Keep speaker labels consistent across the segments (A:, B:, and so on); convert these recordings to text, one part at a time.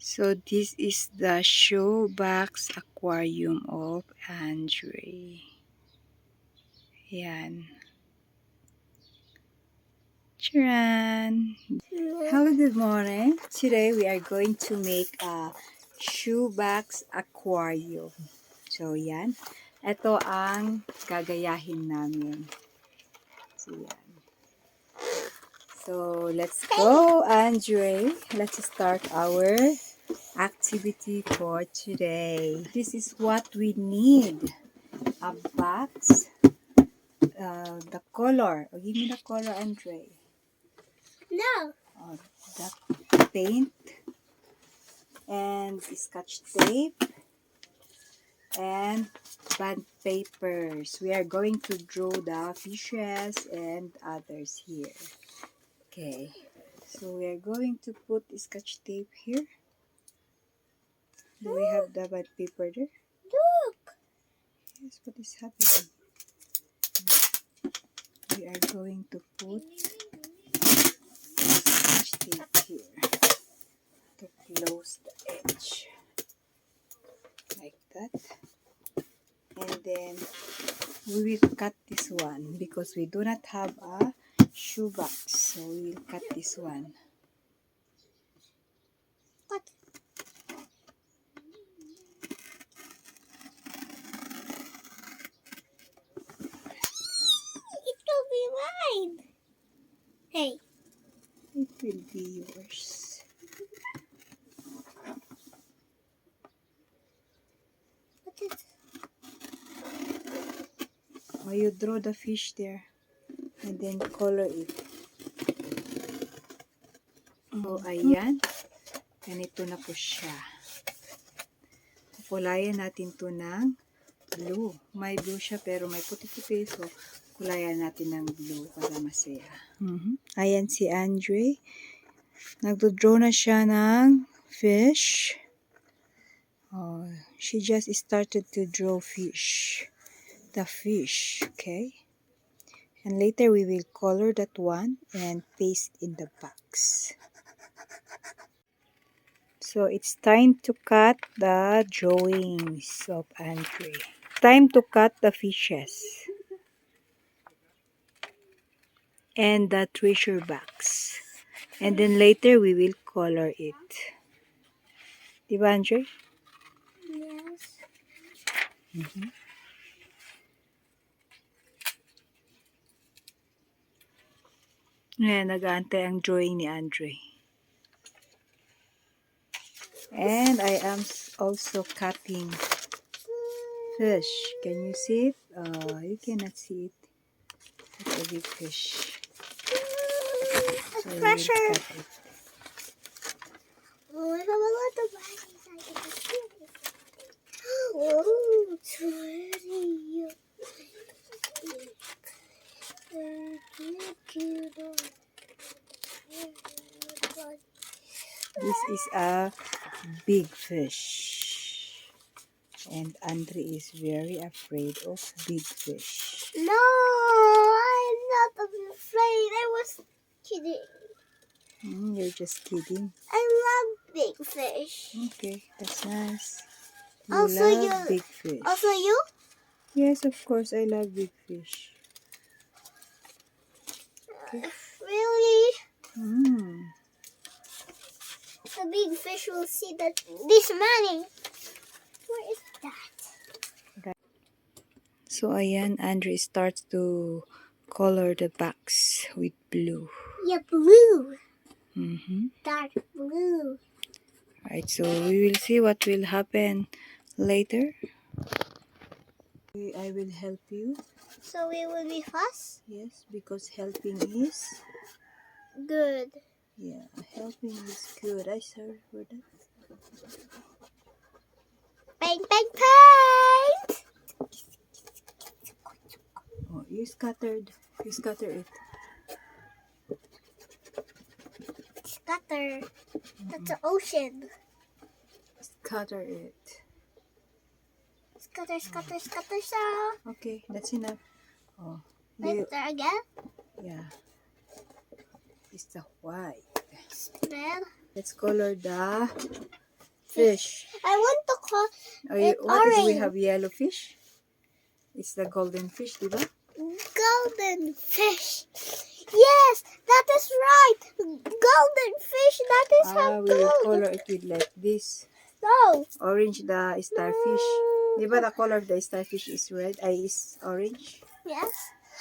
A: So this is the shoebox aquarium of Andre. Yan. Charan! Hello, good morning. Today we are going to make a shoebox aquarium. So yan. Ito ang gagayahin namin. So yan. So let's go, Andre. Let's start our activity for today. This is what we need. A box, the color. Oh, give me the color, Andre.
B: No.
A: The paint and scotch tape and bond papers. We are going to draw the fishes and others here. Okay, so we are going to put scotch tape here. Do we have the bond paper there?
B: Look.
A: Yes, what is happening? We are going to put scotch tape here to close the edge. Like that. And then we will cut this one because we do not have a shoebox. So we will cut this one.
B: What? It will be mine. Hey.
A: It will be yours.
B: What is?
A: Oh, you draw the fish there and then color it. So, ayan. Ganito na po siya. Kulayan natin to ng blue. May blue siya pero may puti-puti. So, kulayan natin ng blue para masaya. Ayan si Andre. Nagdo-draw na siya ng fish. Oh, she just started to draw fish. The fish, okay? And later we will color that one and paste in the box. So it's time to cut the drawings of Andre. Time to cut the fishes. And the treasure box. And then later we will color it. Diba, Andre?
B: Yes.
A: Ngayon, nag-aantay ang drawing ni Andre. And I am also cutting fish. Can you see it? You cannot see it. It's a big fish. So we will
B: Pressure.
A: cut it.
B: Oh, I have a lot of bodies. Oh, sorry.
A: This is a big fish. And Andre is very afraid of big fish.
B: No, I'm not afraid. I was kidding.
A: You're just kidding.
B: I love big fish.
A: Okay, that's nice. You
B: Also,
A: love big fish.
B: Also, you?
A: Yes, of course, I love big fish.
B: Really? The big fish will see that this money. Where is that?
A: So, ayan, Andre starts to color the box with blue.
B: Yeah, blue. Dark blue.
A: Alright, so we will see what will happen later. I will help you.
B: So we will be fast?
A: Yes, because helping is...
B: Good.
A: Yeah, helping is good. I sorry for that.
B: Bang, bang, paint!
A: Oh, you scattered. You scatter it.
B: Scatter. That's the ocean.
A: Scatter it.
B: Scatter, scatter, scatter, so.
A: Okay, that's enough. Oh,
B: Later again.
A: yeah. It's the white.
B: Spread.
A: Let's color the Fish.
B: I want to call it
A: What is we
B: orange.
A: have yellow fish? It's the golden fish, diba?
B: Golden fish. Yes, that is right. Golden fish. That is how
A: We will
B: gold.
A: color it with like this.
B: No.
A: Orange the starfish.
B: No.
A: Diba the color of the starfish is red? Is orange?
B: Yes.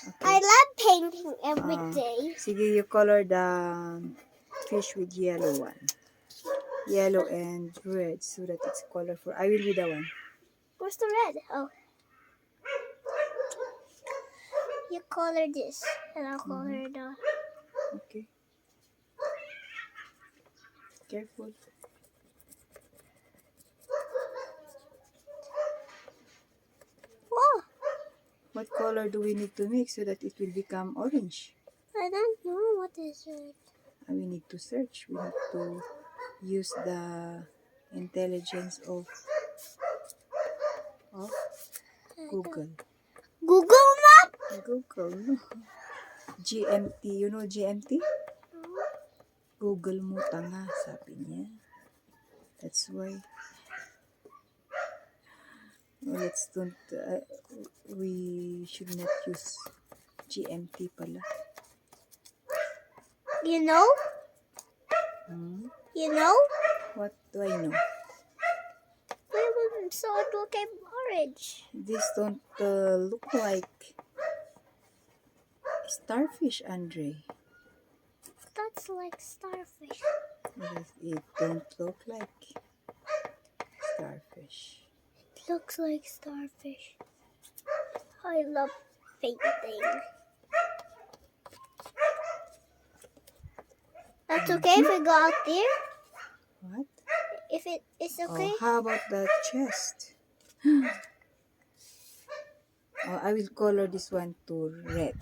A: Okay.
B: I love painting every
A: Ah.
B: day.
A: Sige, you color the fish with yellow one. Yellow and red so that it's colorful. I will be the one.
B: Where's the red? Oh. You color this, and I'll color the.
A: Okay. Careful.
B: Oh,
A: What color do we need to mix so that it will become orange?
B: I don't know what is it.
A: We need to search. We need to use the intelligence of Google.
B: Google Map.
A: Google. GMT. You know GMT? Google mo tanga, sabi niya. That's why. Let's don't, we should not use GMT pala.
B: You know? You know?
A: What do I know?
B: So it will become orange.
A: This don't look like starfish, Andre.
B: That's like starfish.
A: It don't look like starfish.
B: It looks like starfish. I love painting. That's okay if we go out there?
A: What?
B: If it is okay?
A: How about the chest? I will color this one to red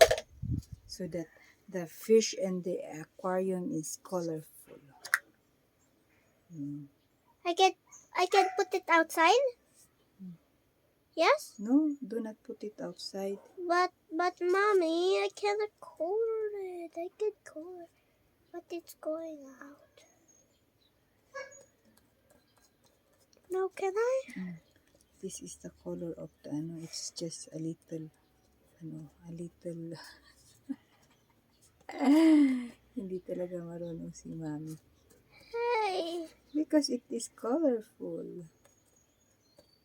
A: so that the fish and the aquarium is colorful.
B: I can put it outside? Yes?
A: No, do not put it outside.
B: But mommy, I cannot color it. I can color, but it's going out. No, can I?
A: This is the color of the it's just a little hindi talaga marunong si Mommy.
B: Hey,
A: Because it is colorful.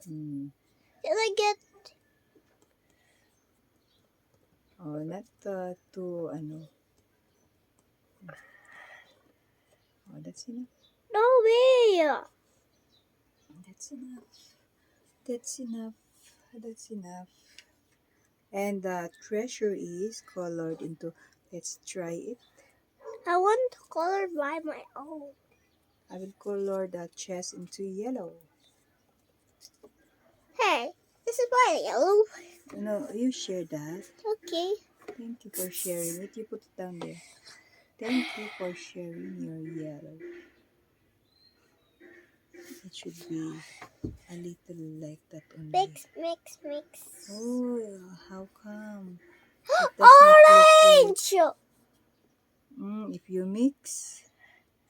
B: can I get?
A: Not too that's enough.
B: No way.
A: That's enough. That's enough. That's enough. And the treasure is colored into, let's try it.
B: I want to color by my own.
A: I will color the chest into yellow.
B: Hey, this is my yellow.
A: No, you share that.
B: Okay.
A: Thank you for sharing it. You put it down there. Thank you for sharing your yellow. It should be a little like that only.
B: Mix.
A: Oh, how come? It does not look
B: Orange
A: like, if you mix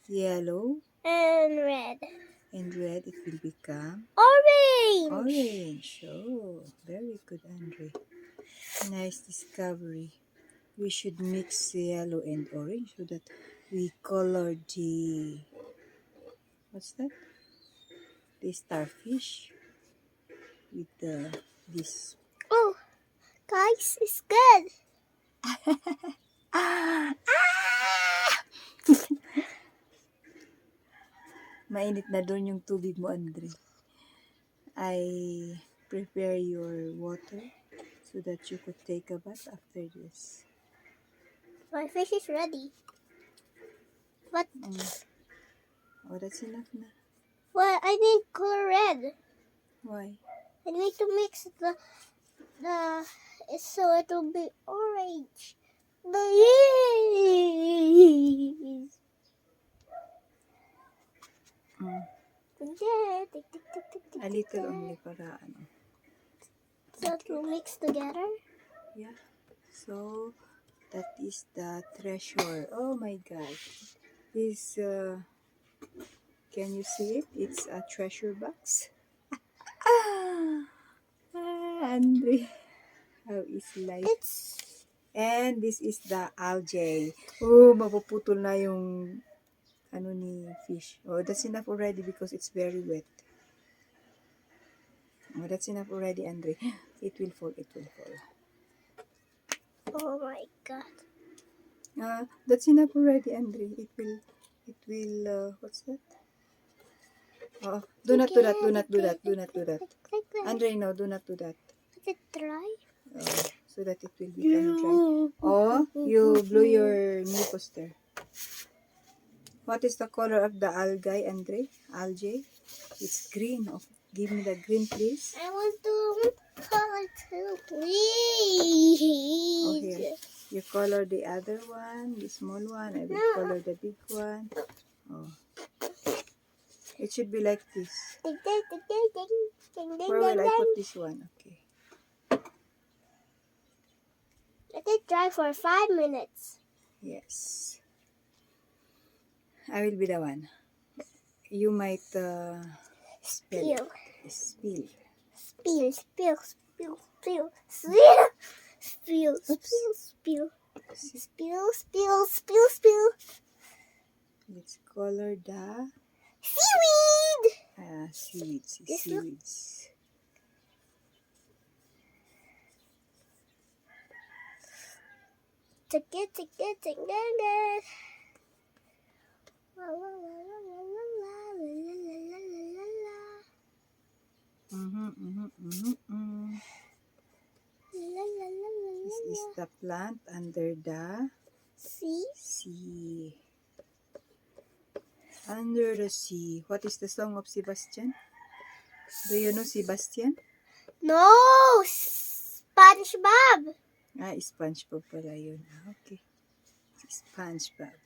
A: yellow
B: and red.
A: and red, it will become
B: Orange.
A: orange. Oh, very good, Andre. Nice discovery. We should mix yellow and orange so that we color the, what's that? The starfish with this.
B: Oh, guys, it's good.
A: Mainit na doon yung tubig mo, Andre. I prepare your water so that you could take a bath after this.
B: My fish is ready. But
A: That's enough na.
B: well, I need color red.
A: Why?
B: I need to mix the so it will be orange.
A: A little only para
B: So it will mix together.
A: Yeah. So that is the treasure. Oh my God. This Can you see it? It's a treasure box. Andre, how is life?
B: It's
A: And this is the algae. Oh, mapuputol na yung ano ni fish. Oh, that's enough already because it's very wet. Oh, that's enough already, Andre. It will fall, it will fall.
B: oh my god.
A: That's enough already, Andre. What's that? Oh, do not do that, do not do that, do not do that. Andre, no, do not do that.
B: Is it dry?
A: So that it will become dry. Oh, you blew your mucus there. What is the color of the algae, Andre? Algae? It's green. Oh, give me the green, please.
B: I want to color too, please.
A: Okay. You color the other one, the small one. I will
B: No.
A: color the big one. Oh. It should be like this.
B: Ding, ding, ding, ding, ding, ding, ding,
A: Where will I
B: ding.
A: put this one? Okay.
B: Let it dry for 5 minutes.
A: Yes. I will be the one. You might
B: Spill.
A: spill.
B: Spill, spill, spill, spill, spill, spill, spill, spill, spill, spill, spill, spill.
A: Let's color the
B: Seaweed!
A: seaweeds.
B: This look-
A: Seaweeds.
B: Take it, take it, take it. La, la, la, la, la, la, la, la, la, la, la, la. La, la, la, la,
A: This
B: la,
A: is
B: la.
A: the plant under the
B: See?
A: sea. Under the sea. What is the song of Sebastian? Do you know Sebastian?
B: No! SpongeBob!
A: SpongeBob pala yun. Okay. SpongeBob.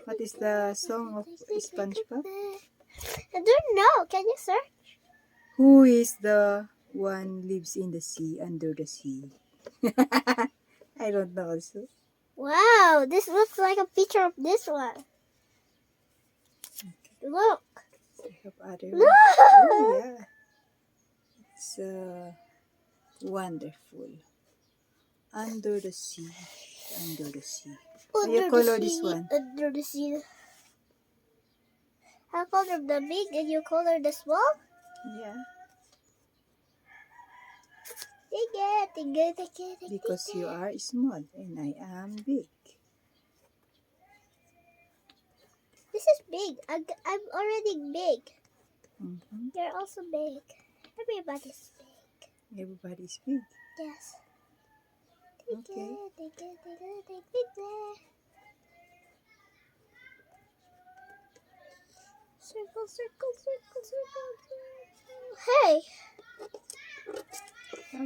A: What is the song of SpongeBob?
B: I don't know. Can you search?
A: Who is the one lives in the sea, under the sea? I don't know also.
B: Wow, this looks like a picture of this one. Look.
A: I have other
B: No!
A: one. Oh, yeah. It's wonderful. Under the sea. Under the sea.
B: Under
A: you color
B: the
A: this
B: sea,
A: one.
B: Under the sea. I color the big and you color the small?
A: Yeah. Because you are small and I am big.
B: This is big. I'm already big.
A: Mhm.
B: You're also big. Everybody's big.
A: Everybody's big.
B: Yes.
A: Okay.
B: Circle, circle, circle, circle, circle. Hey!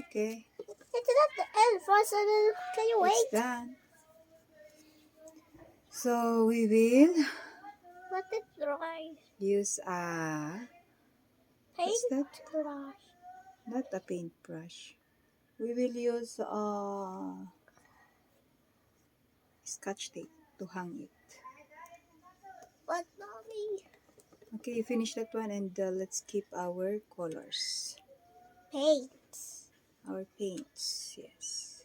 A: Okay.
B: It's not the end. Can you wait?
A: It's done. So we will
B: Let it dry.
A: use a what's that?
B: Paintbrush.
A: Not a paintbrush. We will use scotch tape to hang it.
B: But mommy.
A: Okay, you finish that one and let's keep our colors.
B: Paint.
A: Our paints, yes.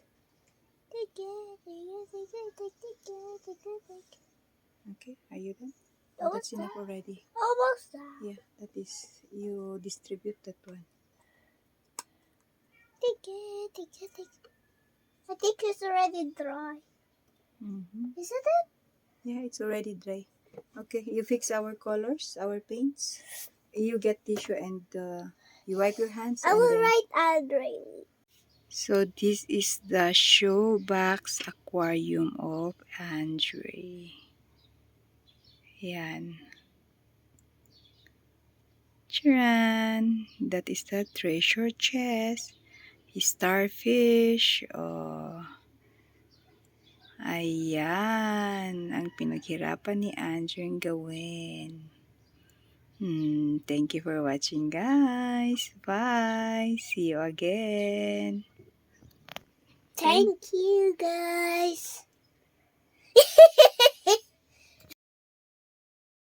A: Okay, are you done? Oh, that's enough already.
B: Almost done.
A: Yeah, that is, you distribute that one.
B: I think it's already dry.
A: Mm-hmm.
B: Isn't it?
A: Yeah, it's already dry. Okay, you fix our colors, our paints. You get tissue and you wipe your hands.
B: I
A: and
B: will
A: then-
B: write Andre.
A: So this is the Showbox Aquarium of Andre. Yan. Charan! That is the treasure chest. Starfish. Oh. Ayan. Ang pinaghirapan ni Andre gawin. Thank you for watching, guys. Bye. See you again.
B: Thank you, guys.